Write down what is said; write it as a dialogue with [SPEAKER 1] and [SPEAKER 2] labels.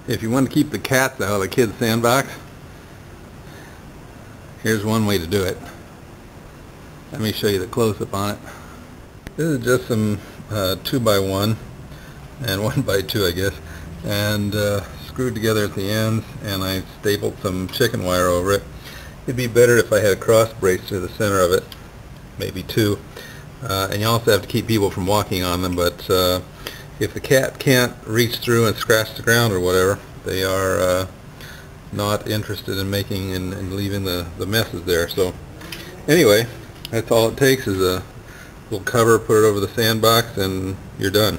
[SPEAKER 1] If you want to keep the cats out of the kids' sandbox, here's one way to do it. Let me show you the close-up on it. This is just some 2x1 and 1x2, I guess, and screwed together at the ends, and I stapled some chicken wire over it. It'd be better if I had a cross brace through the center of it, maybe two. And you also have to keep people from walking on them, but if the cat can't reach through and scratch the ground or whatever, they are not interested in making and leaving the messes there. So anyway, that's all it takes is a little cover, put it over the sandbox, and you're done.